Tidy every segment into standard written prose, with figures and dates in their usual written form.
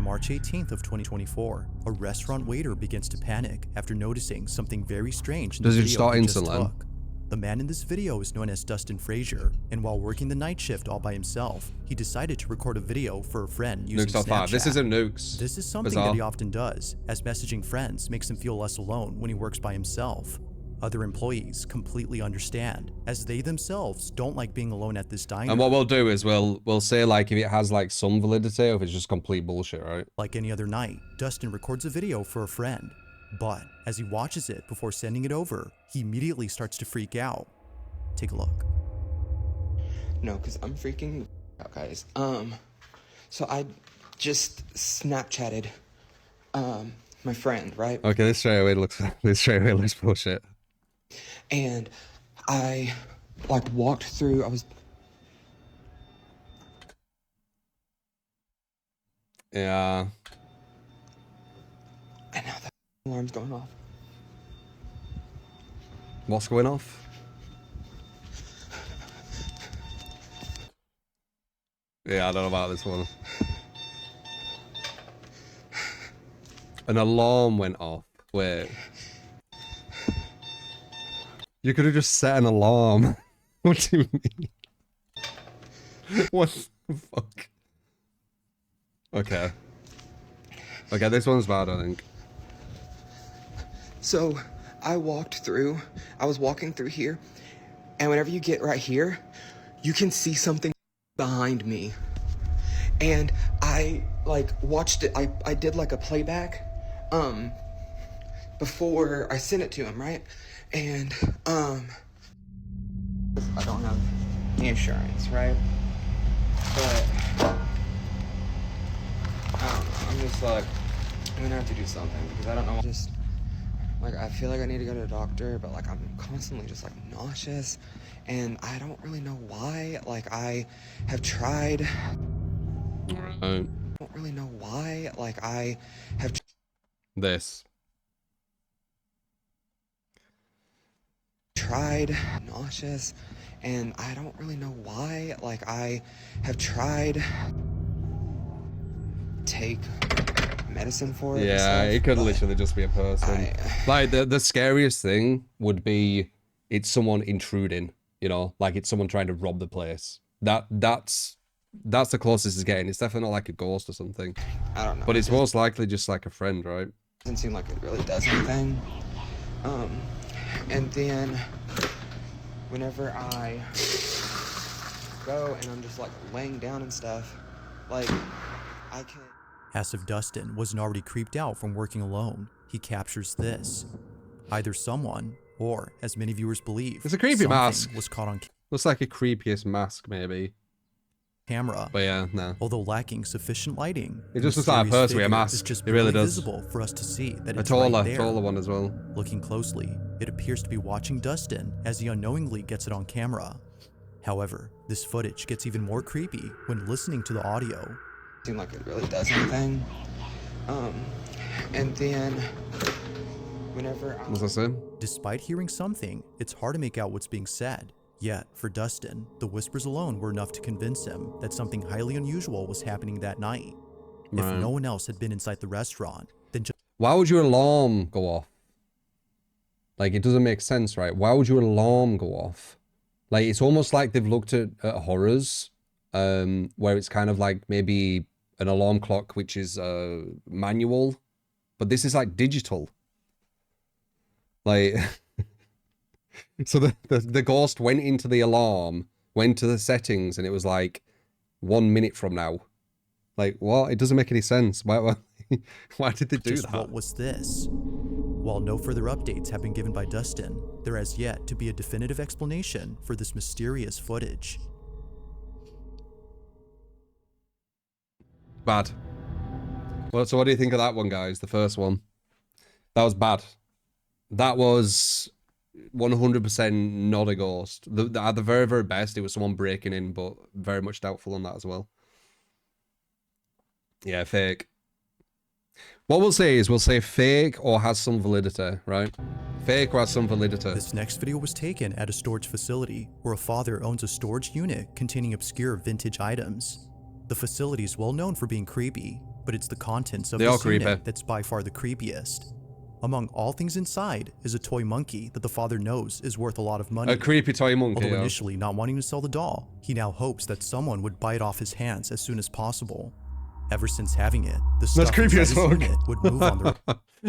March 18th of 2024, a restaurant waiter begins to panic after noticing something very strange in the Does it video start he just instantly? took. The man in this video is known as Dustin Frazier, and while working the night shift all by himself, he decided to record a video for a friend using Nukes Snapchat. 5. This isn't Nukes. This is something Bizarre. that he often does, as messaging friends makes him feel less alone when he works by himself. Other employees completely understand, as they themselves don't like being alone at this diner. And what we'll do is we'll say like if it has like some validity or if it's just complete bullshit, right? Like any other night, Dustin records a video for a friend, but as he watches it before sending it over, he immediately starts to freak out. Take a look. No, because I'm freaking out, guys. So I just Snapchatted my friend, right? Okay, this straight away looks bullshit. And I like walked through, Yeah. and now the alarm's going off. What's going off? Yeah, I don't know about this one. An alarm went off. Wait. You could have just set an alarm. What do you mean? What the fuck? Okay. Okay, this one's bad, I think. So I was walking through here, and whenever you get right here, you can see something behind me. And I like watched it, I did like a playback before I sent it to him, right? And I don't have the insurance, right? But I don't know, I'm just like, I'm gonna have to do something because I don't know, just like I feel like I need to go to the doctor, but like I'm constantly just like nauseous and I don't really know why. Like I have tried, I don't really know why. Like I have This. tried nauseous and I don't really know why. Like I have tried take medicine for it. Yeah, it could literally just be a person. Like the scariest thing would be it's someone intruding, you know, like it's someone trying to rob the place. That's the closest it's getting. It's definitely not like a ghost or something. I don't know. But it's most likely just like a friend, right? Doesn't seem like it really does anything. And then whenever I go and I'm just like laying down and stuff, like I can. As if Dustin wasn't already creeped out from working alone, he captures this. Either someone, or as many viewers believe, It's a creepy mask. was caught on Looks like a creepiest mask, maybe. camera. But yeah, no. Although lacking sufficient lighting, It the just looks like a mysterious person with a figure mask. is just It really barely does. visible for us to see that A it's taller right there. one as well. Looking closely, it appears to be watching Dustin as he unknowingly gets it on camera. However, this footage gets even more creepy when listening to the audio. Seem like it really does anything. And then whenever I What's that say? Despite hearing something, it's hard to make out what's being said. Yet, for Dustin, the whispers alone were enough to convince him that something highly unusual was happening that night. If Right. no one else had been inside the restaurant, then just Why would your alarm go off? Like, it doesn't make sense, right? Why would your alarm go off? Like, it's almost like they've looked at horrors, where it's kind of like maybe an alarm clock, which is manual, but this is like digital. Like, so the ghost went into the alarm, went to the settings, and it was like 1 minute from now. Like, what? It doesn't make any sense. Why did they do just that? what was this? While no further updates have been given by Dustin, there has yet to be a definitive explanation for this mysterious footage. Bad. Well, so what do you think of that one, guys? The first one. That was bad. That was 100% not a ghost. At the very, very best, it was someone breaking in, but very much doubtful on that as well. Yeah, fake. What we'll say is we'll say fake or has some validity, right? Fake or has some validity. This next video was taken at a storage facility where a father owns a storage unit containing obscure vintage items. The facility is well known for being creepy, but it's the contents of They are this unit creepy. that's by far the creepiest. Among all things inside is a toy monkey that the father knows is worth a lot of money. A creepy toy monkey. Although Yeah. initially not wanting to sell the doll, he now hopes that someone would buy it off his hands as soon as possible. Ever since having it, the That's stuff creepy inside as his fuck. unit would move on their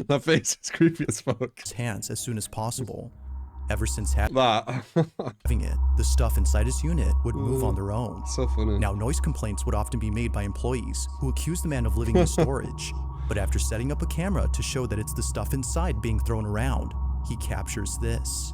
That face is creepy as fuck. hands as soon as possible. Ever since having That. it, the stuff inside his unit would move on their own. So funny. Now, noise complaints would often be made by employees who accuse the man of living in storage. But after setting up a camera to show that it's the stuff inside being thrown around, he captures this.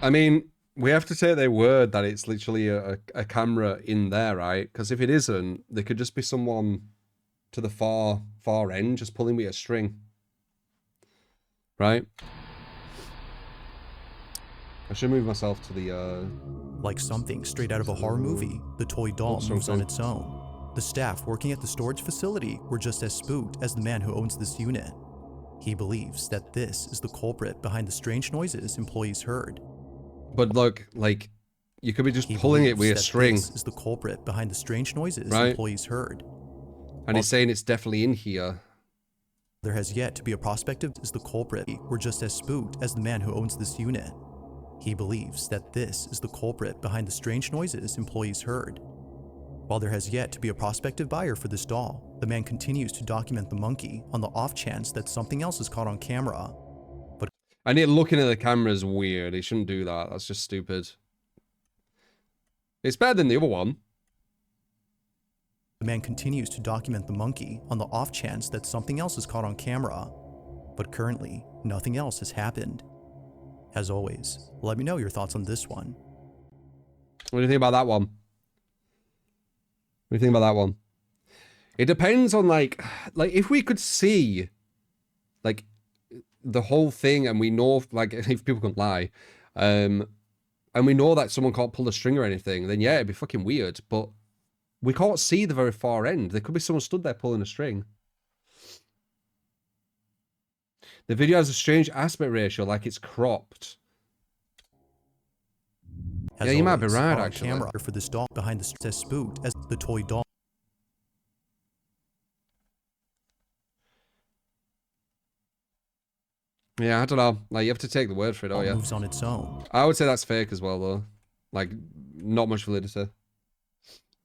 I mean, we have to take their word that it's literally a camera in there, right? Because if it isn't, there could just be someone to the far end just pulling with a string. Right? I should move myself to the, Like something straight out of a horror movie, the toy doll Oops, moves on okay. its own. The staff working at the storage facility were just as spooked as the man who owns this unit. He believes that this is the culprit behind the strange noises employees heard. But look, like, you could be just He pulling it believes with a that string. This is the culprit behind the strange noises Right. employees heard. And he's saying it's definitely in here. There has yet to be a prospect of is the culprit. We're just as spooked as the man who owns this unit. He believes that this is the culprit behind the strange noises employees heard. While there has yet to be a prospective buyer for this doll, the man continues to document the monkey on the off chance that something else is caught on camera. And it looking at the camera is weird. He shouldn't do that. That's just stupid. It's better than the other one. The man continues to document the monkey on the off chance that something else is caught on camera. But currently, nothing else has happened. As always, let me know your thoughts on this one. What do you think about that one? What do you think about that one? It depends on like if we could see like the whole thing and we know like if people can lie, and we know that someone can't pull a string or anything, then yeah, it'd be fucking weird. But we can't see the very far end. There could be someone stood there pulling a string. The video has a strange aspect ratio, like it's cropped. As Yeah, you might be always, right, on actually. camera for this doll behind the as spooked as the toy doll. Yeah, I don't know. Like, you have to take the word for it, oh yeah. Moves on its own. I would say that's fake as well, though. Like, not much validity.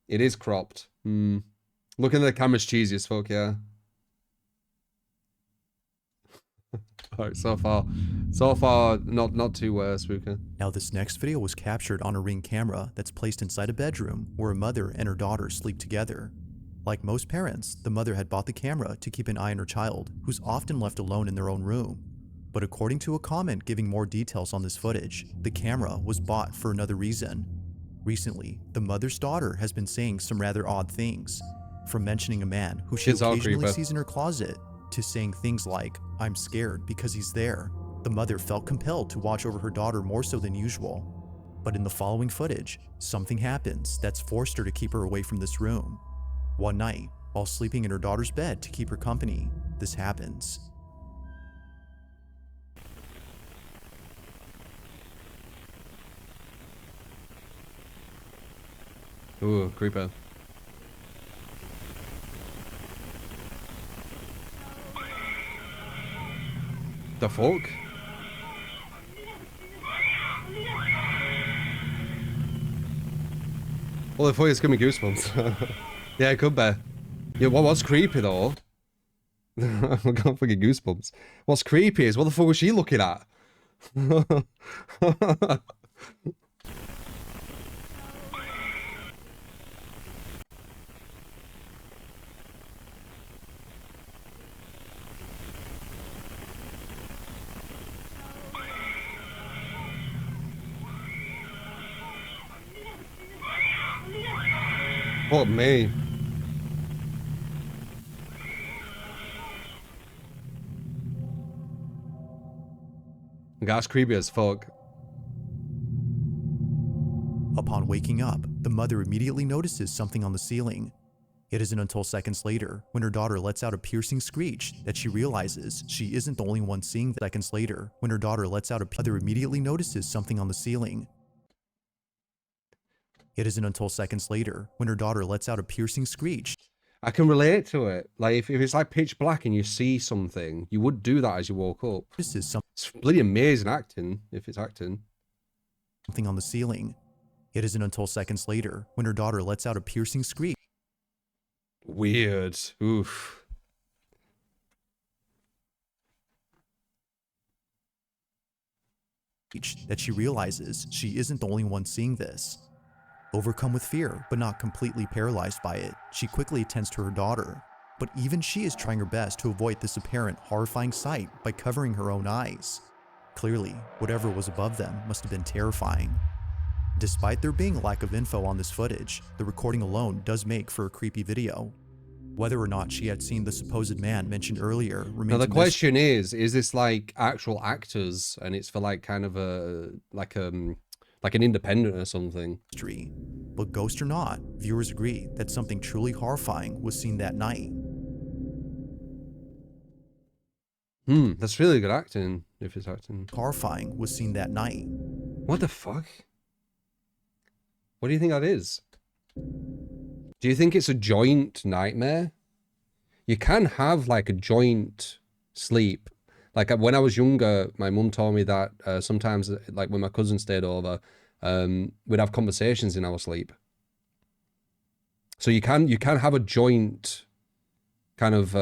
It is cropped. Looking at the camera's cheesy as fuck, yeah. Alright, so far, not too spooky. Now this next video was captured on a Ring camera that's placed inside a bedroom where a mother and her daughter sleep together. Like most parents, the mother had bought the camera to keep an eye on her child, who's often left alone in their own room. But according to a comment giving more details on this footage, the camera was bought for another reason. Recently, the mother's daughter has been saying some rather odd things, from mentioning a man who she Kids are occasionally creepy. sees in her closet, to saying things like, "I'm scared because he's there." The mother felt compelled to watch over her daughter more so than usual. But in the following footage, something happens that's forced her to keep her away from this room. One night, while sleeping in her daughter's bed to keep her company, this happens. Ooh, creeper. The fuck? Well, the fuck is giving me goosebumps. Yeah, it could be. Yeah, what was creepy though? I got fucking goosebumps. What's creepy is what the fuck was she looking at? Fuck me. That's creepy as fuck. Upon waking up, the mother immediately notices something on the ceiling. It isn't until seconds later, when her daughter lets out a piercing screech, that she realizes she isn't the only one seeing. Seconds later, when her daughter lets out a mother immediately notices something on the ceiling. It isn't until seconds later, when her daughter lets out a piercing screech. I can relate to it. Like, if it's like pitch black and you see something, you would do that as you woke up. Notices It's bloody amazing acting, if it's acting. something on the ceiling. It isn't until seconds later, when her daughter lets out a piercing screech. Weird. Oof. That she realizes she isn't the only one seeing this. Overcome with fear, but not completely paralyzed by it, she quickly attends to her daughter. But even she is trying her best to avoid this apparent horrifying sight by covering her own eyes. Clearly, whatever was above them must have been terrifying. Despite there being a lack of info on this footage, the recording alone does make for a creepy video. Whether or not she had seen the supposed man mentioned earlier remains Now the a question is this like actual actors and it's for like kind of a like an independent or something? mystery. But ghost or not, viewers agree that something truly horrifying was seen that night. That's really good acting, if it's acting. Horrifying was seen that night. What the fuck? What do you think that is? Do you think it's a joint nightmare? You can have like a joint sleep. Like when I was younger, my mum told me that sometimes, like when my cousin stayed over, we'd have conversations in our sleep. So you can have a joint kind of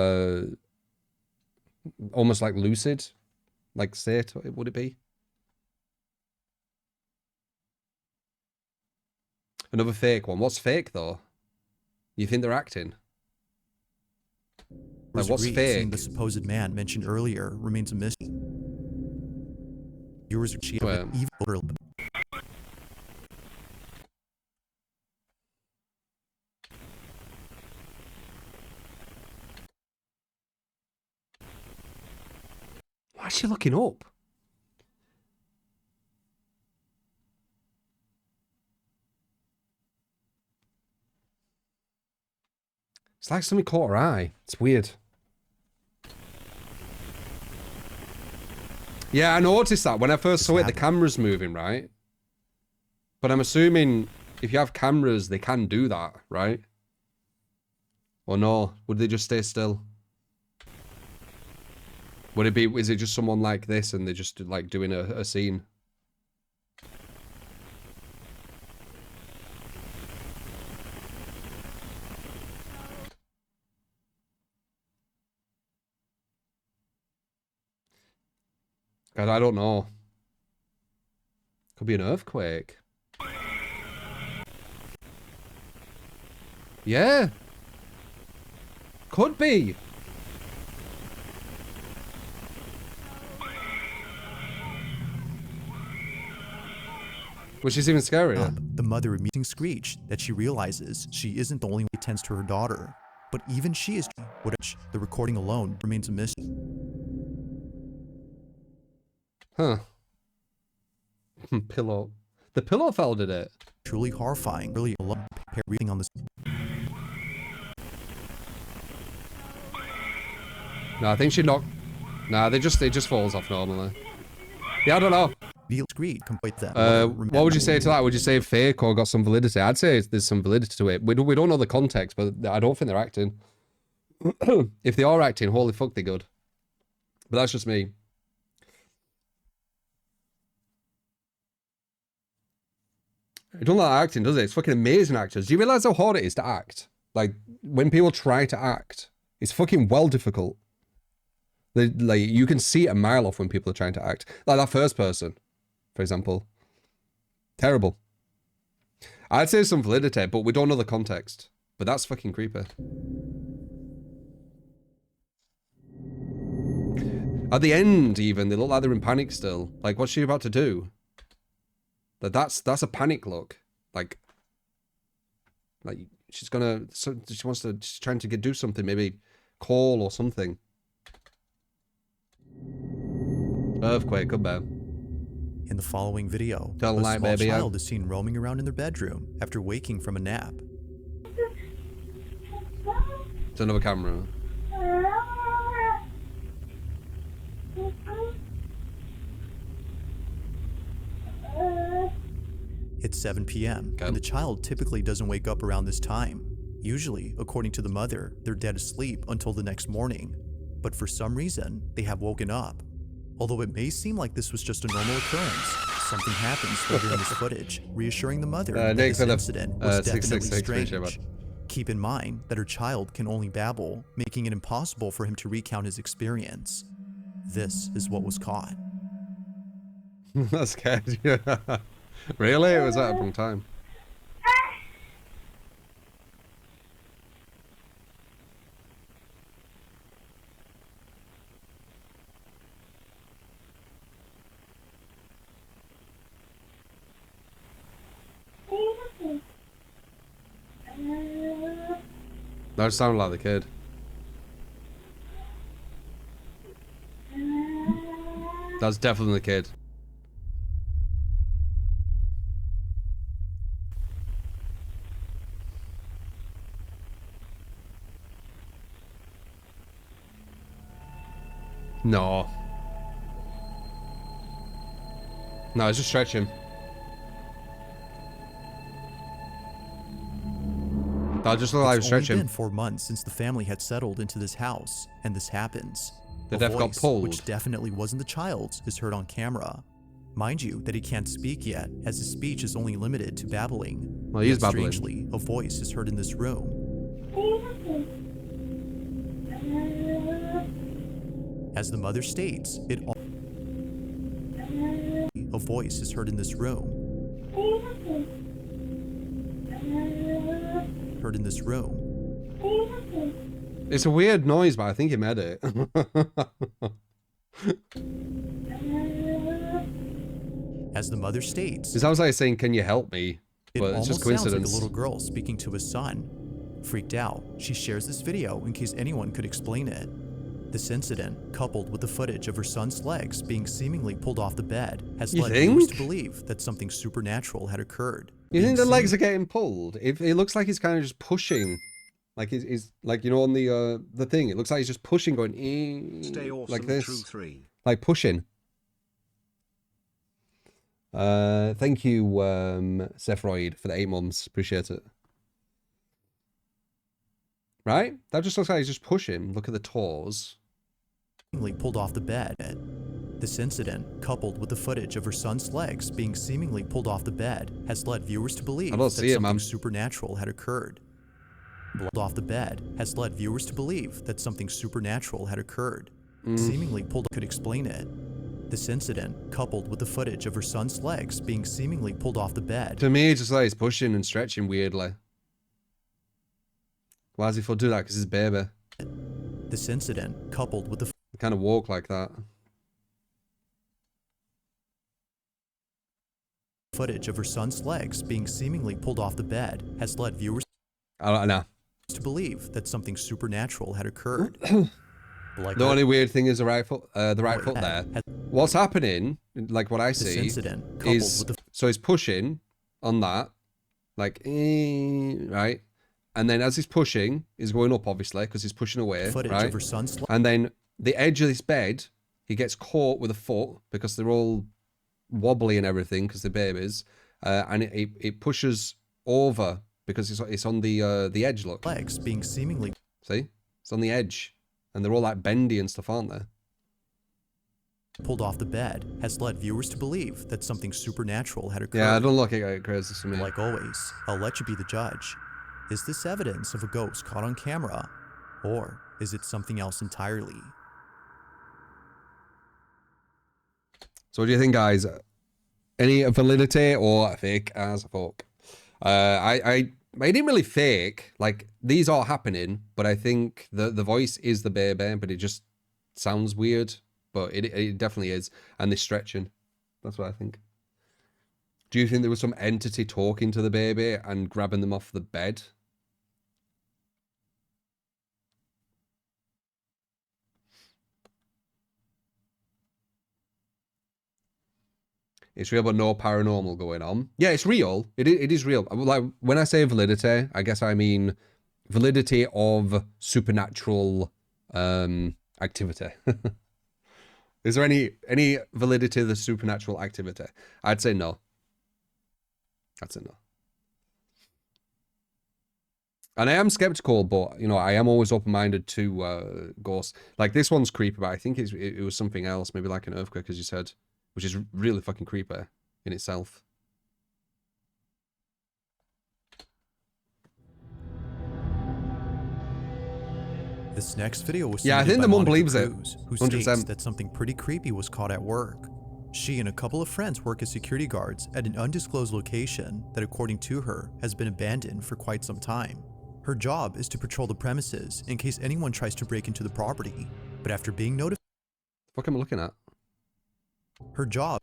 almost like lucid, like state, would it be? Another fake one. What's fake though? You think they're acting? Like what's Agreed, fake? seeing the supposed man mentioned earlier remains a mystery. Viewers are cheating Well. even older. Why is she looking up? It's like something caught her eye. It's weird. Yeah, I noticed that when I first saw it, the camera's moving, right? But I'm assuming if you have cameras, they can do that, right? Or no? Would they just stay still? Would it be, is it just someone like this and they're just like doing a scene? God, I don't know. Could be an earthquake. Yeah. Could be. Which is even scarier. The mother immediately screech that she realizes she isn't the only one who tends to her daughter. But even she is the recording alone remains a mystery. Huh. Pillow. The pillow fell, did it? Truly horrifying. Really alone. Reading on this. No, I think she knocked. Nah, it just falls off normally. Yeah, I don't know. Screech complete that. What would you say to that? Would you say fake or got some validity? I'd say there's some validity to it. We don't know the context, but I don't think they're acting. If they are acting, holy fuck, they're good. But that's just me. It don't like acting, does it? It's fucking amazing actors. Do you realize how hard it is to act? Like, when people try to act, it's fucking well difficult. Like, you can see it a mile off when people are trying to act. Like that first person, for example. Terrible. I'd say some validity, but we don't know the context. But that's fucking creepy. At the end, even, they look like they're in panic still. Like, what's she about to do? That's a panic look. Like she's gonna. She's trying to do something. Maybe call or something. Earthquake, good man. In the following video, Don't a like small baby, child is seen roaming around in their bedroom after waking from a nap. It's another camera. It's 7 p.m., Okay. and the child typically doesn't wake up around this time. Usually, according to the mother, they're dead asleep until the next morning. But for some reason, they have woken up. Although it may seem like this was just a normal occurrence, something happens later in this footage, reassuring the mother that Nick this for the, incident was definitely 666, appreciate strange. Keep in mind that her child can only babble, making it impossible for him to recount his experience. This is what was caught. That's scared you. Really? It was at a wrong time. That sounded like the kid. That's definitely the kid. No. No, it's just stretching. That just looked like It's only stretching. been 4 months since the family had settled into this house, and this happens. The A deaf got voice, pulled. which definitely wasn't the child's, is heard on camera. Mind you that he can't speak yet, as his speech is only limited to babbling. Well, he's Yet babbling. strangely, a voice is heard in this room. As the mother states, a voice is heard in this room. Heard in this room. It's a weird noise, but I think he made it. As the mother states, It sounds like saying, "Can you help me?" it But it's almost just sounds like a coincidence. little girl speaking to his son. Freaked out, she shares this video in case anyone could explain it. This incident, coupled with the footage of her son's legs being seemingly pulled off the bed, has You led viewers to think? believe that something supernatural had occurred. You think being the legs are getting pulled? It looks like he's kind of just pushing, like he's like, you know, on the thing. It looks like he's just pushing, going Stay awesome, like this, True 3. like pushing. Thank you, Sephiroid, for the 8 months. Appreciate it. Right? That just looks like he's just pushing. Look at the toes. seemingly pulled off the bed. This incident, coupled with the footage of her son's legs being seemingly pulled off the bed, has led viewers to believe I don't that see it, something man. supernatural had occurred. Pulled off the bed has led viewers to believe that something supernatural had occurred. Seemingly pulled could explain it. This incident, coupled with the footage of her son's legs being seemingly pulled off the bed, To me, it's just like he's pushing and stretching weirdly. Why does he feel do that? Because he's a baby. this incident, coupled with the He kind of walk like that. footage of her son's legs being seemingly pulled off the bed, has led viewers I don't know. to believe that something supernatural had occurred. Like The only weird thing is the right foot there. has What's happening, like what I this see, incident, coupled is with the so he's pushing on that, like right, and then as he's pushing, he's going up obviously because he's pushing away, footage right, of her son's and then the edge of this bed, he gets caught with a foot because they're all wobbly and everything because they're babies, and it pushes over because it's on the edge. Look, legs being seemingly see, it's on the edge, and they're all like bendy and stuff, aren't they? pulled off the bed, has led viewers to believe that something supernatural had occurred. Yeah, I don't look at crazy to me. Like always, I'll let you be the judge. Is this evidence of a ghost caught on camera? Or is it something else entirely? So what do you think, guys? Any validity or fake as fuck? I made it really fake. Like, these are happening, but I think the voice is the baby, but it just sounds weird. But it definitely is. And they're stretching. That's what I think. Do you think there was some entity talking to the baby and grabbing them off the bed? It's real, but no paranormal going on. Yeah, it's real. It is real. Like, when I say validity, I guess I mean validity of supernatural activity. Is there any validity to the supernatural activity? I'd say no. I'd say no. And I am skeptical, but, you know, I am always open-minded to ghosts. Like, this one's creepy, but I think it was something else, maybe like an earthquake, as you said, which is really fucking creepy in itself. This next video was Yeah, I submitted think by the mum Monica believes it. Cruz, who 100%. states that something pretty creepy was caught at work. She and a couple of friends work as security guards at an undisclosed location that, according to her, has been abandoned for quite some time. Her job is to patrol the premises in case anyone tries to break into the property, but after being notified, What am I looking at? her job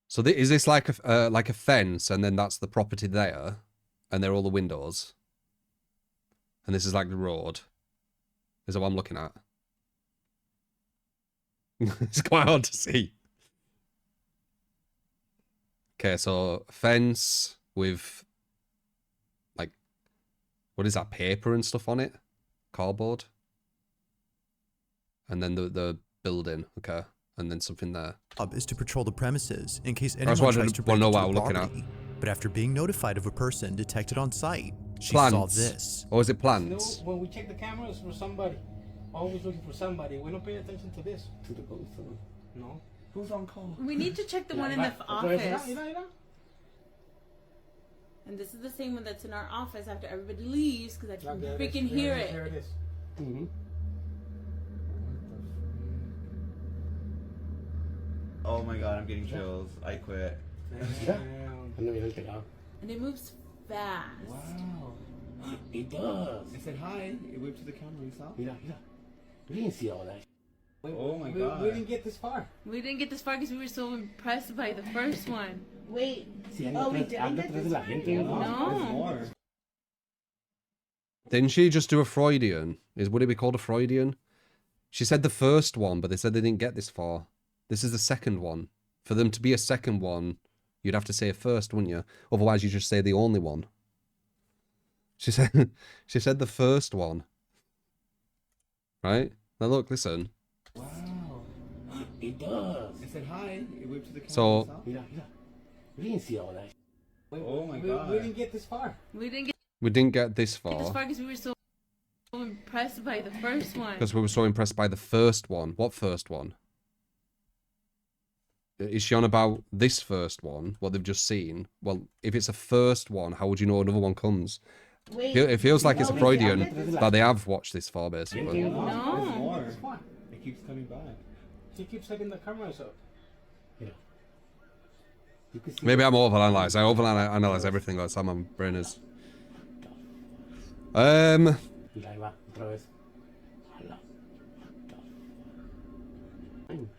So is this like a fence, and then that's the property there, and there are all the windows, and this is like the road? Is that what I'm looking at? It's quite hard to see. Okay, so fence with, like, what is that, paper and stuff on it? Cardboard? And then the building, okay. And then something there. is to patrol the premises in case That's anyone what I tries to wanna break know into what the I'm looking at. property. But after being notified of a person detected on site, she saw Plants. this. Or is it You know, plants? when we check the cameras for somebody, always looking for somebody. We don't pay attention to this. To the ghost. No. Who's on call? We need to check the one in the office. And this is the same one that's in our office after everybody leaves because I can freaking hear it. There it is. Mm-hmm. Oh my god, I'm getting chills. I quit. Yeah. And then we looked it out. And it moves fast. Wow. It does. I said hi. It waved to the camera. You saw? Mira. We didn't see all that. Oh my god. We didn't get this far. We didn't get this far because we were so impressed by the first one. Wait. Sí, Oh, we didn't anda get atrás this de la far? gente. There's No. more. Didn't she just do a Freudian? Would it be called a Freudian? She said the first one, but they said they didn't get this far. This is the second one. For them to be a second one, you'd have to say a first, wouldn't you? Otherwise, you just say the only one. She said, she said the first one. Right? Now look, listen. Wow. It does. I said hi. It waved to the camera. So- You saw? Mira. We didn't see all that. Oh my god. We didn't get this far. We didn't get We didn't get this this far far because we were so impressed by the first one. because we were so impressed by the first one. What first one? Is she on about this first one, what they've just seen? Well, if it's a first one, how would you know another one comes? Wait. It feels like it's a Oh, Freudian we didn't. that they have watched this far, basically. There's No. more. This far. It keeps coming back. She keeps setting the cameras up. You can see Maybe I'm overanalyzing. I overanalyze everything all the time. My brain is. Mira, ahí va. Otra vez. Hala.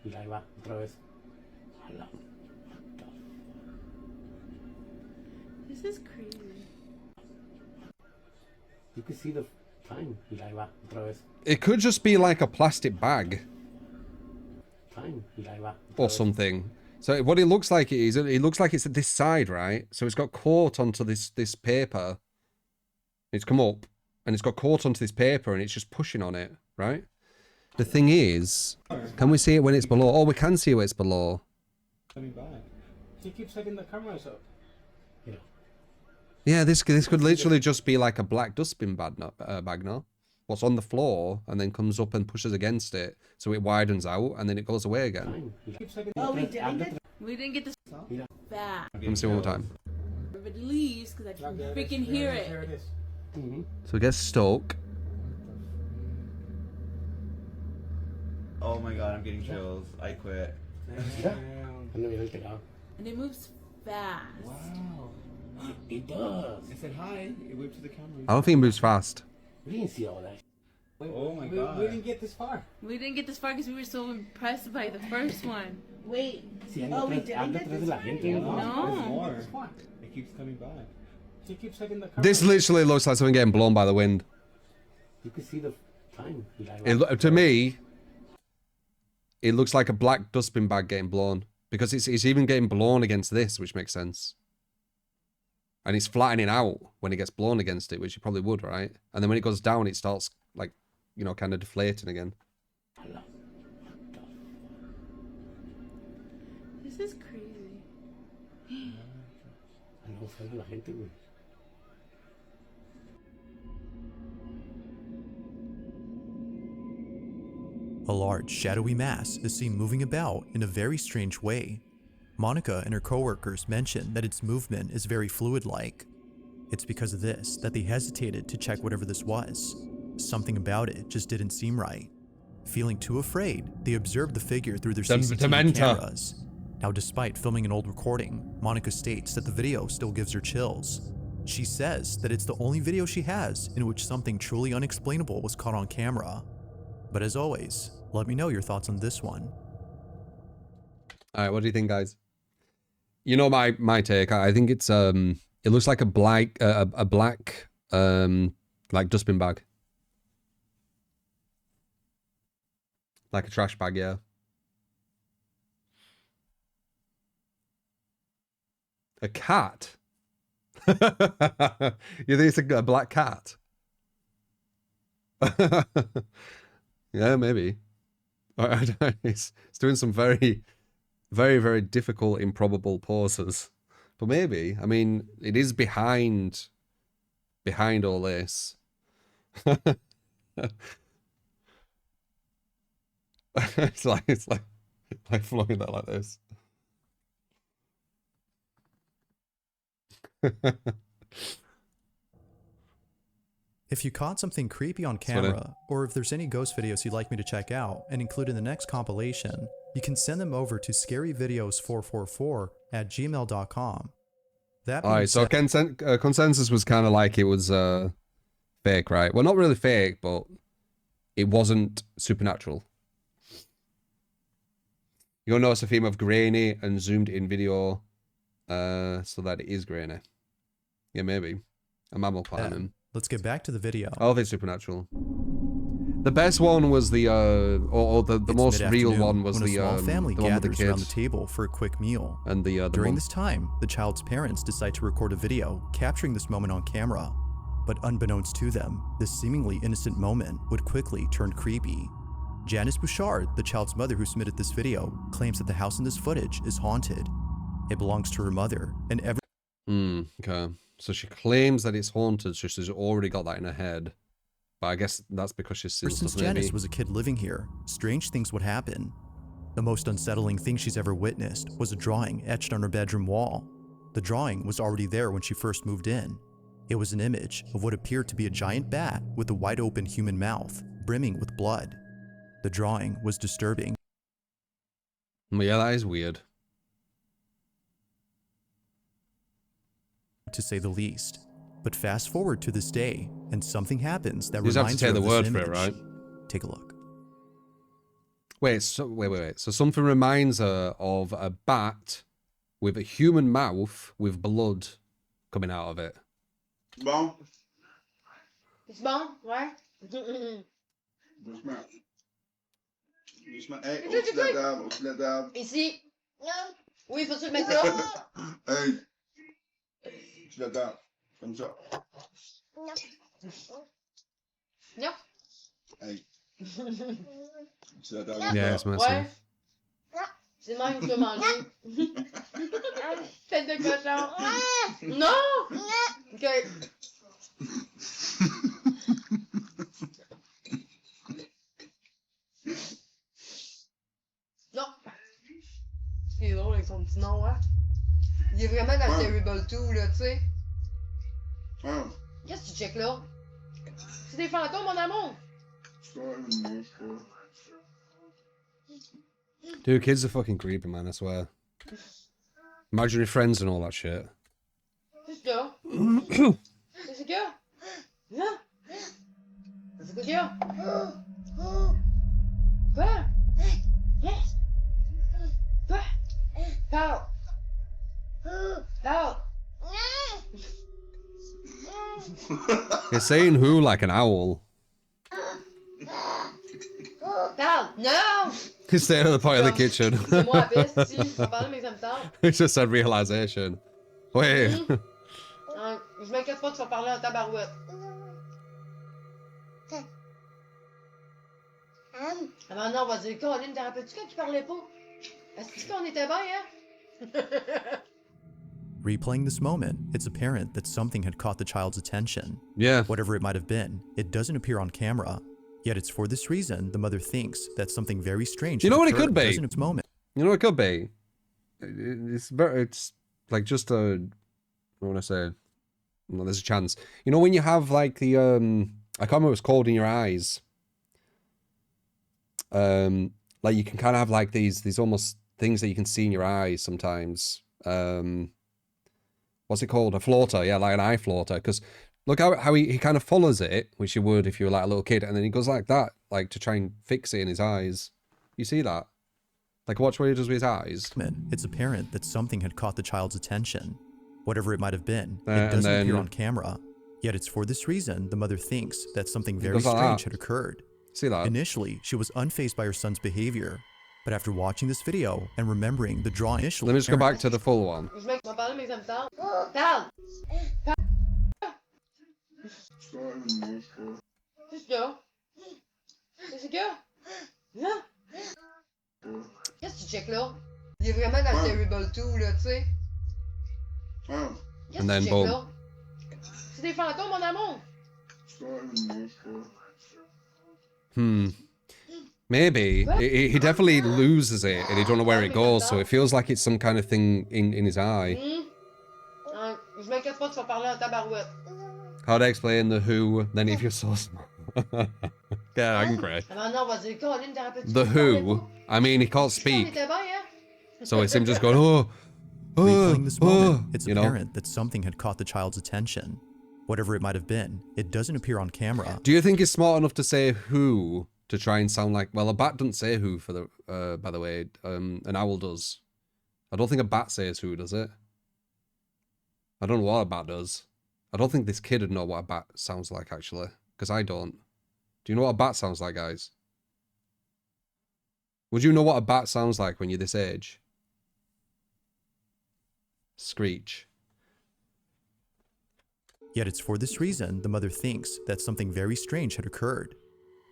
Mira, ahí va. Otra vez. Hala. This is crazy. You can see the time. Mira, ahí va. Otra vez. It could just be like a plastic bag Time. Mira, ahí va. Otra or vez. something. So what it looks like it looks like it's at this side, right? So it's got caught onto this paper. It's come up and it's got caught onto this paper and it's just pushing on it, right? The thing is, can we see it when it's below? Oh, we can see when it's below. Coming back. She keeps setting the cameras up. Yeah, this could literally just be like a black dustbin bag, no? What's on the floor and then comes up and pushes against it, so it widens out and then it goes away again. Time. Mira. Keep setting Oh, we didn't get We didn't get this Mira. fast. Let me see one more time. Everybody leaves because I can There it is. freaking hear There it. it is. Mm-hmm. So it gets stuck. Oh my god, I'm getting chills. I quit. Mira. And then we looked it out. And it moves fast. Wow. It does. I said hi. It waved to the camera. I don't think it moves fast. We didn't see all that. Oh my We god. didn't get this far. We didn't get this far because we were so impressed by the first one. Wait. Sí, anda Oh, we atrás, didn't anda get atrás de this la far? gente. There's No. more. This far. It keeps coming back. She keeps setting the cameras This literally looks like something getting blown by the wind. You can see the time. Mira, ahí va. To me, it looks like a black dustbin bag getting blown. Because it's even getting blown against this, which makes sense. And it's flattening out when it gets blown against it, which it probably would, right? And then when it goes down, it starts, like, you know, kind of deflating again. This is crazy. A large, shadowy mass is seen moving about in a very strange way. Monica and her coworkers mention that its movement is very fluid-like. It's because of this that they hesitated to check whatever this was. Something about it just didn't seem right. Feeling too afraid, they observed the figure through their CCTV cameras. Now, despite filming an old recording, Monica states that the video still gives her chills. She says that it's the only video she has in which something truly unexplainable was caught on camera. But as always, let me know your thoughts on this one. All right, what do you think, guys? You know my take. I think it's it looks like a black like dustbin bag, like a trash bag, yeah. A cat? You think it's a black cat? Yeah, maybe. I don't know. It's doing some very, very, very difficult, improbable poses. But maybe. I mean, it is behind all this. it's like flowing that like this. If you caught something creepy on camera, or if there's any ghost videos you'd like me to check out and include in the next compilation, you can send them over to scaryvideos444@gmail.com. Alright, so consensus was kind of like it was fake, right? Well, not really fake, but it wasn't supernatural. You'll notice a theme of grainy and zoomed in video, so that it is grainy. Yeah, maybe. A mammal climbing. Let's get back to the video. Oh, they're supernatural. The best one was the the most real one was when a small family the one with the gathers around the kids. table for a quick meal. And the During mom. this time, the child's parents decide to record a video capturing this moment on camera. But unbeknownst to them, this seemingly innocent moment would quickly turn creepy. Janice Bouchard, the child's mother who submitted this video, claims that the house in this footage is haunted. It belongs to her mother, and every Okay. So she claims that it's haunted, so she's already got that in her head. But I guess that's because she's seen since stuff, maybe. Janice was a kid living here, strange things would happen. The most unsettling thing she's ever witnessed was a drawing etched on her bedroom wall. The drawing was already there when she first moved in. It was an image of what appeared to be a giant bat with a wide open human mouth, brimming with blood. The drawing was disturbing. Yeah, that is weird. To say the least. But fast forward to this day, and something happens that You just have to reminds take her the of word this for it, image. right? Take a look. Wait, so something reminds her of a bat with a human mouth with blood coming out of it. Bon? C'est bon? Ouais? Doucement. Doucement. Hey, Écoute, au-dessus de la écoute. table, au-dessus de la table. Ici. Oui, faut-tu le mettre là? Hey! Au-dessus de la table. Comme ça. Non. Hey. Au-dessus de la table. Yeah, it's messy. Ouais. C'est le même que tu vas manger. Tête de cochon. Non! Ok. Non. C'est drôle avec son petit nom, hein? Il est vraiment dans Terrible 2, là, tu sais. Ah, Qu'est-ce que tu checkes là? C'est des fantômes, mon amour! c'est pas une mouche, ça. Dude, kids are fucking creepy, man, I swear. Imaginary friends and all that shit. Qu'est-ce qu'il y a? Qu'est-ce qu'il y a? Hein? Qu'est-ce qu'il y a? Quoi? Quoi? Parle! Parle! You're saying who like an owl? Parle! Non! He's staying at the point of the kitchen. C'est moi la peste, si, je vais parler, mais ça me tente. He just said realization. Wait. Je m'inquiète pas, tu vas parler en tabarouette. Ah maintenant, on va dire, Colin, t'as rappelles-tu quand il parlait pas? Est-ce qu'on était bien, hein? Replaying this moment, it's apparent that something had caught the child's attention. Yeah. Whatever it might have been, it doesn't appear on camera. Yet it's for this reason the mother thinks that something very strange. You know what it occurred, could be? doesn't it, moment. You know what it could be? It's like just a, what want to say? Well, there's a chance. You know when you have like the I can't remember what it's called in your eyes. Like you can kind of have like these almost things that you can see in your eyes sometimes. What's it called? A floater, yeah, like an eye floater. Because look how he kind of follows it, which you would if you were like a little kid, and then he goes like that, like to try and fix it in his eyes. You see that? Like watch what he does with his eyes. It's apparent that something had caught the child's attention. Whatever it might have been, it And doesn't appear then- on camera. Yet it's for this reason the mother thinks that something very goes like strange that. had occurred. See that? Initially, she was unfazed by her son's behavior, but after watching this video and remembering the draw initially, Let me just go back to the full one. Je vais parler, mais ça me tente. Parle! Qu'est-ce qu'il y a? Qu'est-ce qu'il y a? Là? Qu'est-ce que tu checkes là? Il est vraiment dans le Terrible 2, là, tu sais. Qu'est-ce And que then tu checkes boom. là? C'est des fantômes, mon amour! Maybe. He definitely loses it and he don't know where it goes, so it feels like it's some kind of thing in his eye. Je m'inquiète pas, tu vas parler en tabarouette. How to explain the who, then if you're so small. Get angry. Ah maintenant, on va dire, Colin, t'as rappelles-tu The quand il parlait who, pas? I mean, he can't On speak, était bien, hein? so it's him just going, oh, replaying this moment, it's you know? apparent that something had caught the child's attention. Whatever it might have been, it doesn't appear on camera. Do you think he's smart enough to say who to try and sound like, well, a bat doesn't say who for the, by the way, an owl does. I don't think a bat says who, does it? I don't know what a bat does. I don't think this kid would know what a bat sounds like, actually, because I don't. Do you know what a bat sounds like, guys? Would you know what a bat sounds like when you're this age? Screech. Yet it's for this reason the mother thinks that something very strange had occurred.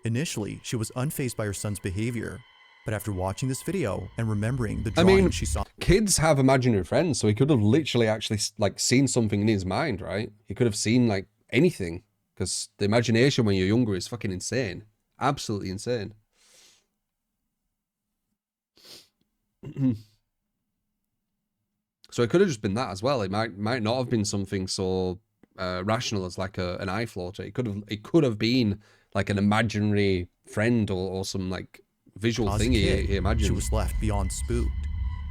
Initially, she was unfazed by her son's behavior, but after watching this video and remembering the I drawing mean, she saw, kids have imaginary friends, so he could have literally actually like seen something in his mind, right? He could have seen like anything, because the imagination when you're younger is fucking insane, absolutely insane. So it could have just been that as well. It might not have been something so rational as like an eye floater. It could have been like an imaginary friend or some like visual as a thing kid, he imagined. she was left beyond spooked.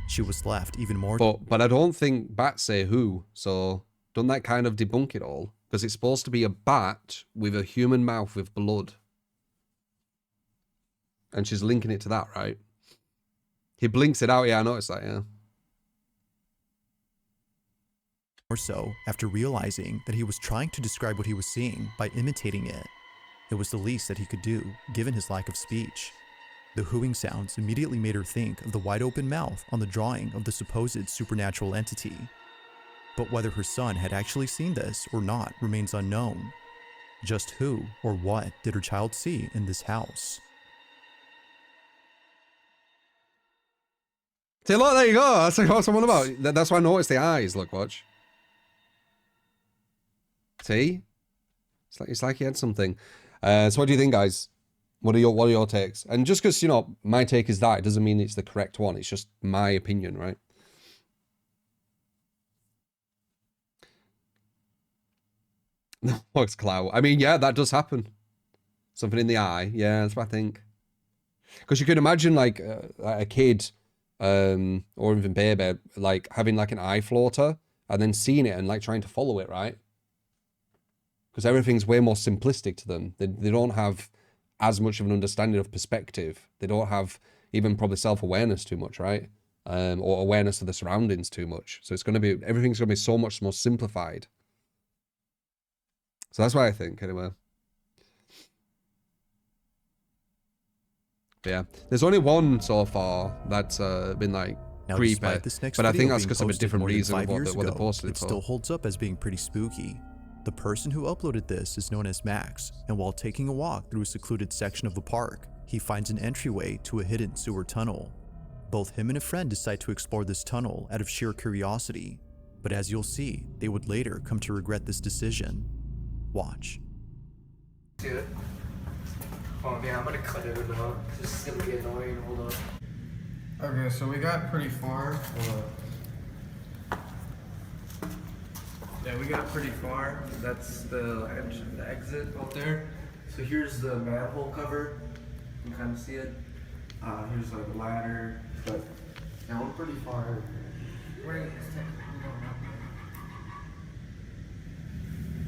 She was left even more. But I don't think bats say who, so doesn't that kind of debunk it all? Because it's supposed to be a bat with a human mouth with blood. And she's linking it to that, right? He blinks it out, yeah, I noticed that, yeah. More so after realizing that he was trying to describe what he was seeing by imitating it. It was the least that he could do, given his lack of speech. The hooing sounds immediately made her think of the wide open mouth on the drawing of the supposed supernatural entity. But whether her son had actually seen this or not remains unknown. Just who or what did her child see in this house? See, look, there you go. That's like what I'm on about. That's why I noticed the eyes. Look, watch. See? It's like he had something. So what do you think, guys? What are your takes? And just because, you know, my take is that, it doesn't mean it's the correct one. It's just my opinion, right? No, it's clout. I mean, yeah, that does happen. Something in the eye. Yeah, that's what I think. Because you could imagine, like, a kid, or even baby, like, having, like, an eye floater, and then seeing it and, like, trying to follow it, right? Because everything's way more simplistic to them. They don't have as much of an understanding of perspective. They don't have even probably self-awareness too much, right? Or awareness of the surroundings too much. So it's going to be, everything's going to be so much more simplified. So that's what I think, anyway. Yeah, there's only one so far that's been like Now, creepy, despite this next but I think video that's being because of a posted different more than reason 5 of what years they, what they ago, posted it it for. still holds up as being pretty spooky. The person who uploaded this is known as Max, and while taking a walk through a secluded section of the park, he finds an entryway to a hidden sewer tunnel. Both him and a friend decide to explore this tunnel out of sheer curiosity, but as you'll see, they would later come to regret this decision. Watch. See it? Oh man, I'm gonna cut it out. This is gonna be annoying. Hold on. Okay, so we got pretty far. Yeah, we got pretty far. That's the exit out there. So here's the manhole cover. You can kind of see it. Here's like a ladder, but yeah, we're pretty far.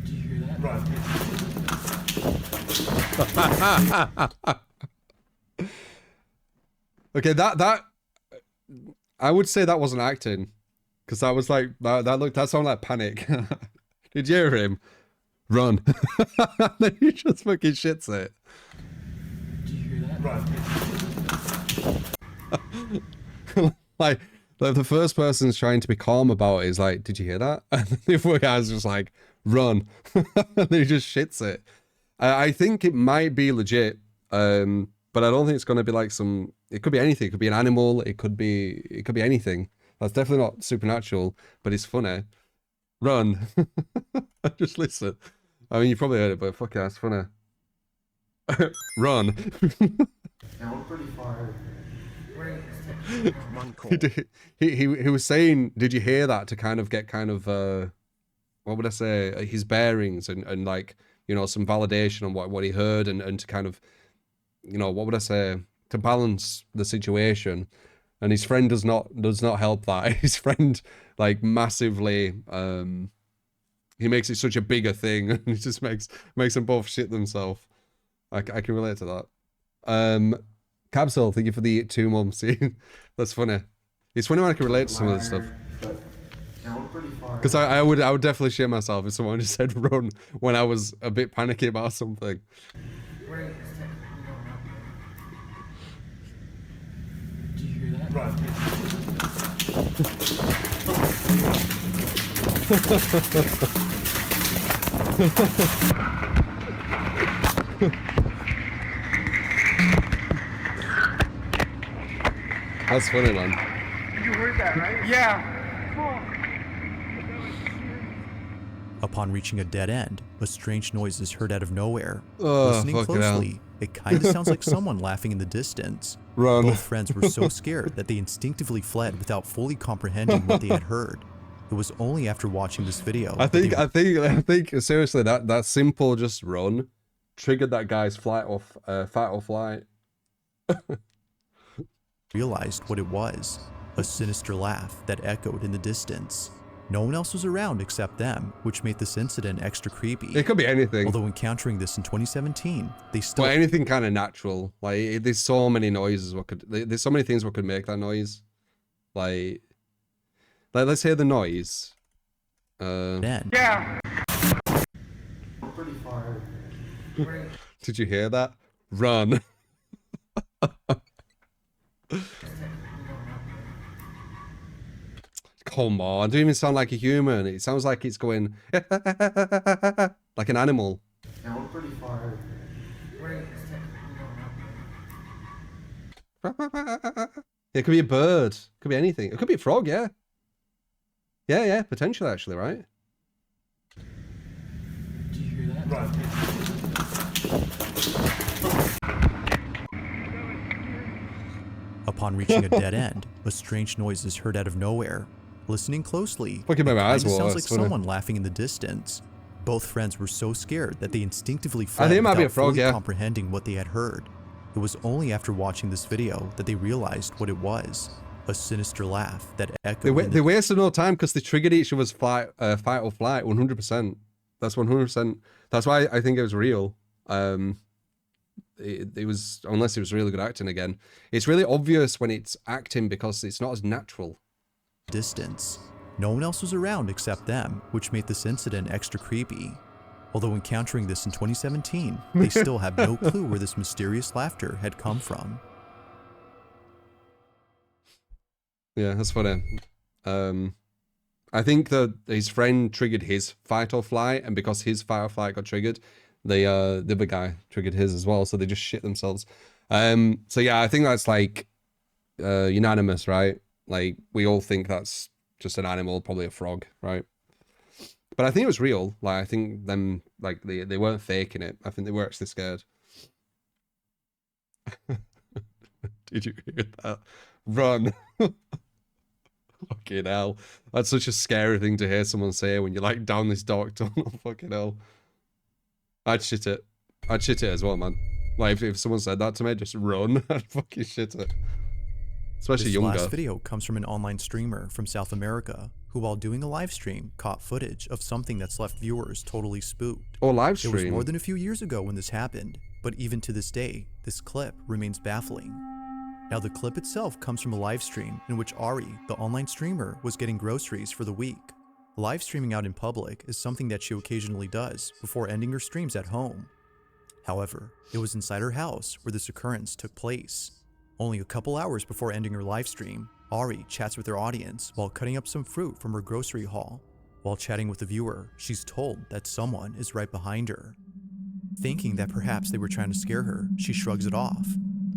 Do you hear that? Run. Okay, that I would say that wasn't acting, because that was like that sounded like panic. Did you hear him? Run. Then he just fucking shits it. Do you hear that? Run. like the first person's trying to be calm about it is like, did you hear that? And the other guy's just like, run. And he just shits it. I think it might be legit, but I don't think it's going to be like some. It could be anything. It could be an animal. It could be anything. That's definitely not supernatural, but it's funny. Run. Just listen. I mean, you probably heard it, but fuck yeah, it's funny. Run. Yeah, we're pretty far. He was saying, did you hear that, to kind of get kind of what would I say, his bearings and like, you know, some validation on what he heard and to kind of, you know, what would I say, to balance the situation. And his friend does not help that. His friend like massively he makes it such a bigger thing, and he just makes them both shit themselves. I can relate to that. Capsule, thank you for the 2 months. That's funny. It's funny when I can relate to some of this stuff. Because I would definitely shit myself if someone just said run when I was a bit panicky about something. Do you hear that? Run. That's funny, man. You heard that, right? Yeah. Upon reaching a dead end, a strange noise is heard out of nowhere. Oh, Listening fucking closely, it kind of sounds like someone laughing in the distance. Run. Both friends were so scared that they instinctively fled without fully comprehending what they had heard. It was only after watching this video I think seriously that simple just run triggered that guy's fight or flight. realized what it was. A sinister laugh that echoed in the distance. No one else was around except them, which made this incident extra creepy. It could be anything. Although encountering this in 2017, they still... Well, anything kind of natural. Like, there's so many noises. There's so many things what could make that noise. Like let's hear the noise. Then. Yeah. Pretty far. Did you hear that? Run. Come on, it doesn't even sound like a human. It sounds like it's going like an animal. Yeah, we're pretty far. It could be a bird. It could be anything. It could be a frog, yeah. Yeah, potentially actually, right? Do you hear that? Run. Upon reaching a dead end, a strange noise is heard out of nowhere. Listening closely, Fucking my eyes it sounds water, like it's funny. someone laughing in the distance. Both friends were so scared that they instinctively fled I think it might be without a frog, fully yeah. comprehending what they had heard. It was only after watching this video that they realized what it was. A sinister laugh that echoed in They wasted no time because they triggered each other's fight or flight 100%. That's 100%. That's why I think it was real. It was, unless it was really good acting again. It's really obvious when it's acting because it's not as natural. distance. No one else was around except them, which made this incident extra creepy. Although encountering this in 2017, they still have no clue where this mysterious laughter had come from. Yeah, that's funny. I think that his friend triggered his fight or flight, and because his fight or flight got triggered, the other guy triggered his as well, so they just shit themselves. So yeah, I think that's like unanimous, right? Like we all think that's just an animal, probably a frog, right? But I think it was real. Like I think them, like they weren't faking it. I think they were actually scared. Did you hear that? Run. Fucking hell. That's such a scary thing to hear someone say when you're like down this dark tunnel. Fucking hell. I'd shit it. I'd shit it as well, man. Like if someone said that to me, just run. I'd fucking shit it. Especially This younger. last video comes from an online streamer from South America who, while doing a live stream, caught footage of something that's left viewers totally spooked. Or live It was stream. more than a few years ago when this happened, but even to this day, this clip remains baffling. Now, the clip itself comes from a live stream in which Ari, the online streamer, was getting groceries for the week. Live streaming out in public is something that she occasionally does before ending her streams at home. However, it was inside her house where this occurrence took place. Only a couple hours before ending her live stream, Ari chats with her audience while cutting up some fruit from her grocery haul. While chatting with the viewer, she's told that someone is right behind her. Thinking that perhaps they were trying to scare her, she shrugs it off.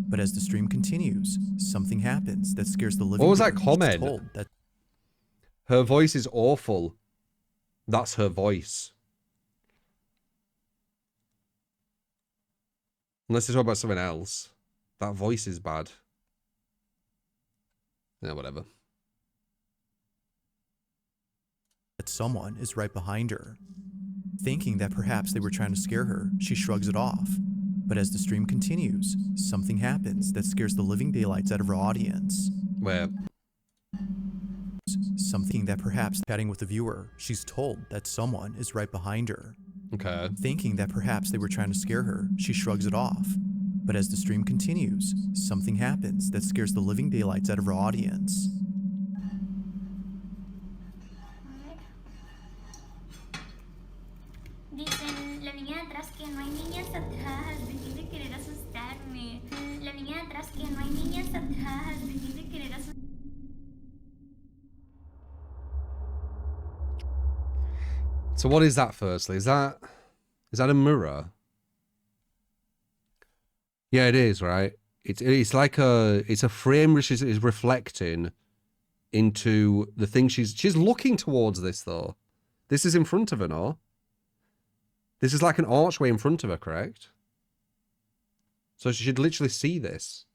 But as the stream continues, something happens that scares the living. What was that viewer. comment? She's told that her voice is awful. That's her voice. Unless they talk about something else. That voice is bad. Yeah, whatever. someone is right behind her. Thinking that perhaps they were trying to scare her, she shrugs it off. But as the stream continues, something happens that scares the living daylights out of her audience. Where? Something that perhaps chatting with the viewer, she's told that someone is right behind her. Okay. Thinking that perhaps they were trying to scare her, she shrugs it off. But as the stream continues, something happens that scares the living daylights out of her audience. Dicen, la niña de atrás que no hay niñas atrás, dejé de querer asustarme. La niña de atrás que no hay niñas atrás, dejé de querer asustarme. So what is that firstly? Is that a mirror? Yeah, it is, right? It's like it's a frame which is reflecting into the thing she's looking towards this though. This is in front of her, no? This is like an archway in front of her, correct? So she should literally see this.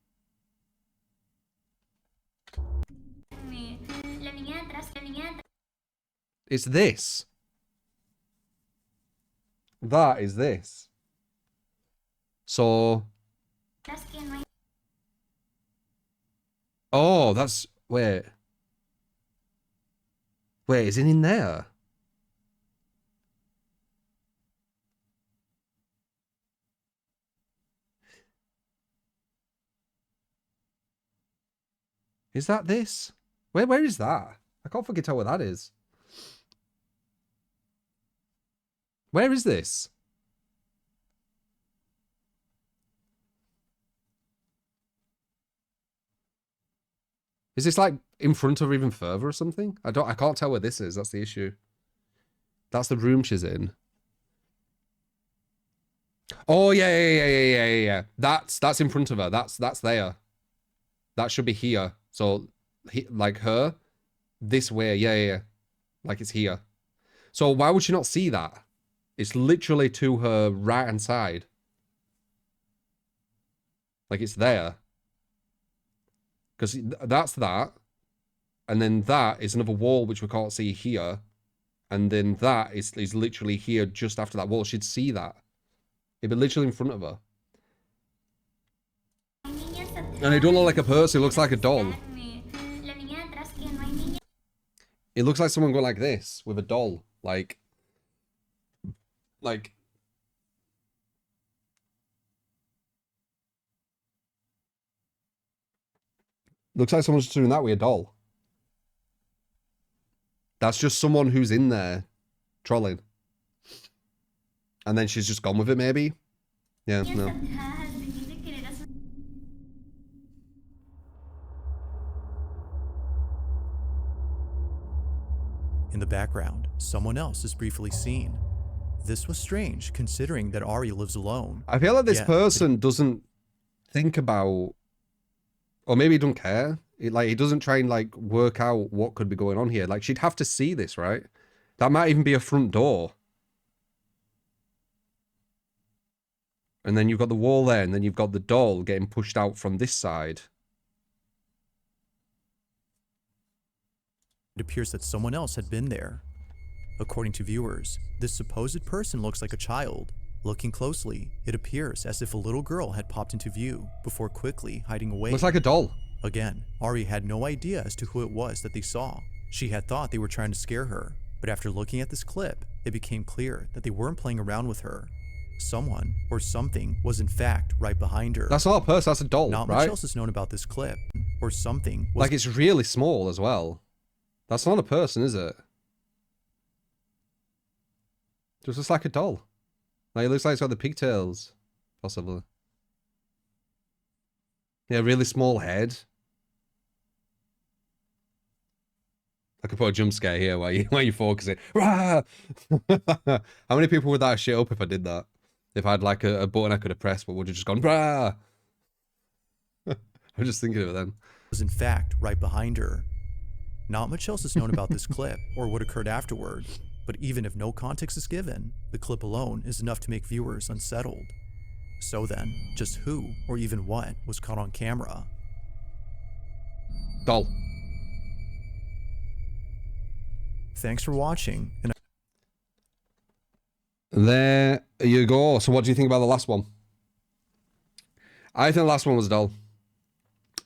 It's this. That is this. So... Oh, that's... Wait. Wait, is it in there? Is that this? Where is that? I can't fucking tell what that is. Where is this? Is this like in front of her even further or something? I can't tell where this is. That's the issue. That's the room she's in. Oh yeah. That's in front of her. That's there. That should be here. So like her this way. Yeah. Like it's here. So why would she not see that? It's literally to her right hand side. Like it's there. Because that's that. And then that is another wall which we can't see here. And then that is literally here just after that wall. She'd see that. It'd be literally in front of her. And it don't look like a person. It looks like a doll. It looks like someone going like this with a doll. Like... Looks like someone's just doing that with a doll. That's just someone who's in there trolling. And then she's just gone with it, maybe? Yeah, no. In the background, someone else is briefly seen. This was strange, considering that Ari lives alone. I feel like this Yet, person doesn't think about, or maybe he doesn't care. He doesn't try and like work out what could be going on here. Like she'd have to see this, right? That might even be a front door. And then you've got the wall there, and then you've got the doll getting pushed out from this side. It appears that someone else had been there. According to viewers, this supposed person looks like a child. Looking closely, it appears as if a little girl had popped into view before quickly hiding away. Looks like a doll. Again, Ari had no idea as to who it was that they saw. She had thought they were trying to scare her, but after looking at this clip, it became clear that they weren't playing around with her. Someone or something was in fact right behind her. That's not a person, that's a doll, Not right? much else is known about this clip, or something was— Like it's really small as well. That's not a person, is it? Just looks like a doll. Like it looks like it's got the pigtails, possibly. Yeah, really small head. I could put a jump scare here while you focus it. Rah! How many people would that shit up if I did that? If I had like a button I could have pressed, but would have just gone rah! I'm just thinking of it then. Was in fact right behind her. Not much else is known about this clip or what occurred afterward, but even if no context is given, the clip alone is enough to make viewers unsettled. So then, just who or even what was caught on camera? Doll. Thanks for watching, and There you go. So what do you think about the last one? I think the last one was dull.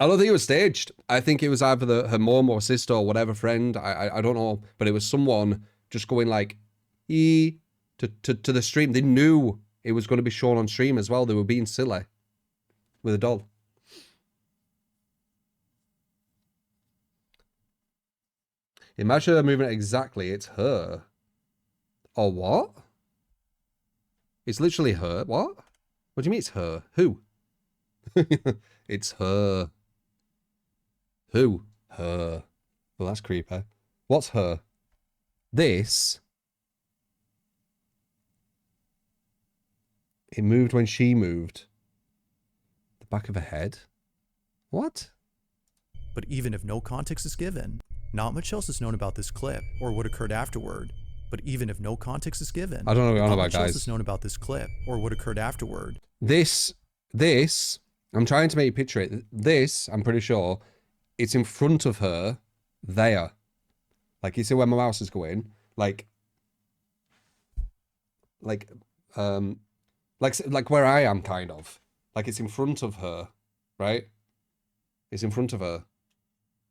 I don't think it was staged. I think it was either her mom or sister or whatever friend. I don't know. But it was someone just going like, to the stream. They knew it was going to be shown on stream as well. They were being silly with a doll. Imagine her moving it exactly. It's her. Or what? It's literally her. What? What do you mean it's her? Who? It's her. Who? Her. Well, that's creepy. What's her? This. It moved when she moved. The back of her head. What? but even if no context is given, not much else is known about this clip or what occurred afterward. But even if no context is given, I don't know what you're on not about, much else guys. is known about this clip or what occurred afterward. This, I'm trying to make you picture it. This, I'm pretty sure, it's in front of her, there. Like, you see where my mouse is going? Like where I am, kind of. Like, it's in front of her, right? It's in front of her.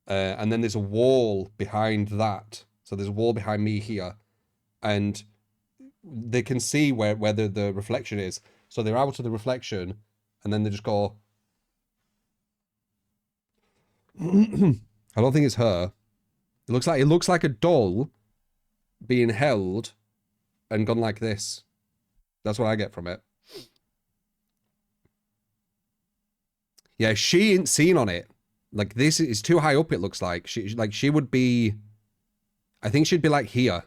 And then there's a wall behind that. So there's a wall behind me here. And they can see where the reflection is. So they're out of the reflection, and then they just go... I don't think it's her. It looks like a doll being held and gone like this. That's what I get from it. Yeah, she ain't seen on it. Like, this is too high up, it looks like. She would be... I think she'd be like here.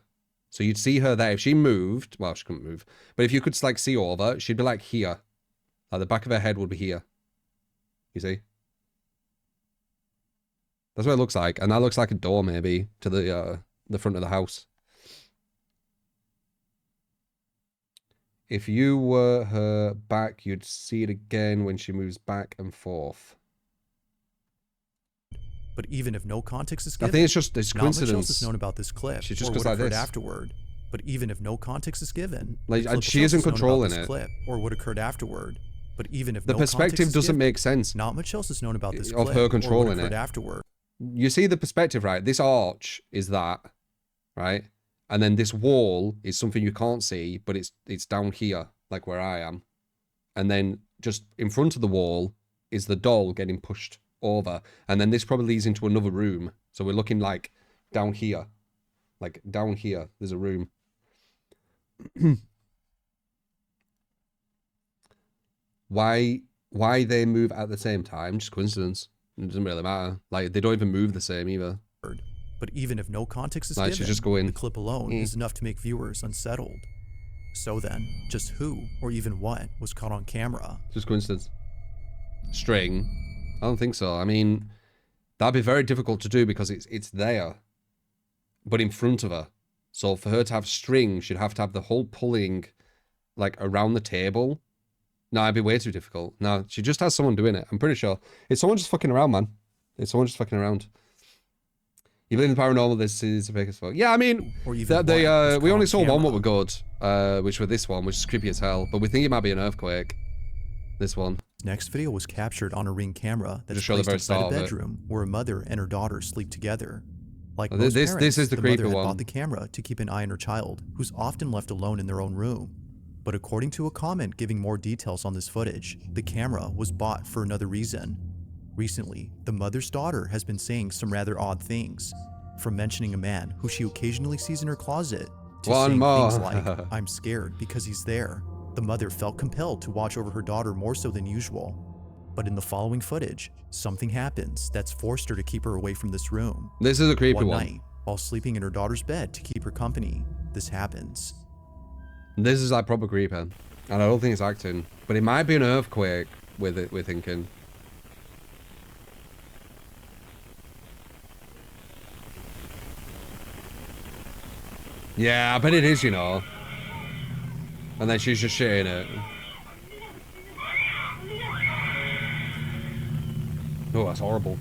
So you'd see her there. If she moved... Well, she couldn't move. But if you could, like, see over, she'd be like here. Like, the back of her head would be here. You see? That's what it looks like. And that looks like a door, maybe, to the front of the house. If you were her back, you'd see it again when she moves back and forth. But even if no context is I given, think it's just not much else coincidence. is known about this clip She just or goes what like occurred this. afterward. But even if no context is given, Like, the clip she itself isn't is known about controlling this it. clip or what occurred afterward. But even if The no context perspective is doesn't given, make sense. Not much else is known about this Of clip her or what controlling occurred it. afterward. You see the perspective, right? This arch is that, right? And then this wall is something you can't see, but it's down here, like where I am. And then just in front of the wall is the doll getting pushed over. And then this probably leads into another room. So we're looking like down here. Like down here, there's a room. Why they move at the same time? Just coincidence. It doesn't really matter. Like, they don't even move the same either. But even if no context is Like, given, she's just going, the clip alone is enough to make viewers unsettled. So then, just who, or even what, was caught on camera? Just coincidence. String? I don't think so. I mean, that'd be very difficult to do because it's there, but in front of her. So for her to have string, she'd have to have the whole pulling, like, around the table. No, it'd be way too difficult. No, she just has someone doing it. I'm pretty sure. It's someone just fucking around, man. It's someone just fucking around. You believe in paranormal, this is a big as fuck. Yeah, I mean, we only saw one what were good, which were this one, which is creepy as hell. But we think it might be an earthquake. This one. Next video was captured on a Ring camera that's Just show the placed very inside a start of it. bedroom where a mother and her daughter sleep together. Like Oh, most this parents, is the the creepy mother had one. bought the camera to keep an eye on her child, who's often left alone in their own room. But according to a comment giving more details on this footage, the camera was bought for another reason. Recently, the mother's daughter has been saying some rather odd things, from mentioning a man who she occasionally sees in her closet, to One saying more. things like, "I'm scared because he's there." The mother felt compelled to watch over her daughter more so than usual. But in the following footage, something happens that's forced her to keep her away from this room. This is a creepy one. Night, while sleeping in her daughter's bed to keep her company, this happens. This is like proper creepy. And I don't think it's acting. But it might be an earthquake with it, we're thinking. Yeah, I bet it is, you know. And then she's just shitting it. Oh, that's horrible.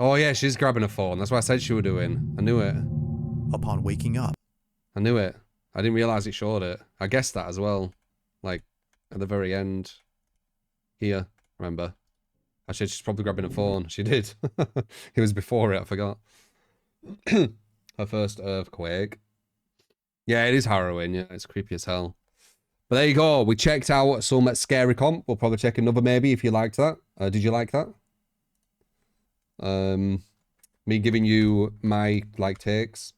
Oh yeah, she's grabbing a phone. That's what I said she was doing. I knew it. Upon waking up, I knew it. I didn't realize it showed it. I guessed that as well. Like, at the very end. Here, remember? I said she's probably grabbing a phone. She did. It was before it, I forgot. Her first earthquake. Yeah, it is harrowing. Yeah, it's creepy as hell. But there you go. We checked out some scary comp. We'll probably check another maybe if you liked that. Did you like that? Me giving you my, like, takes.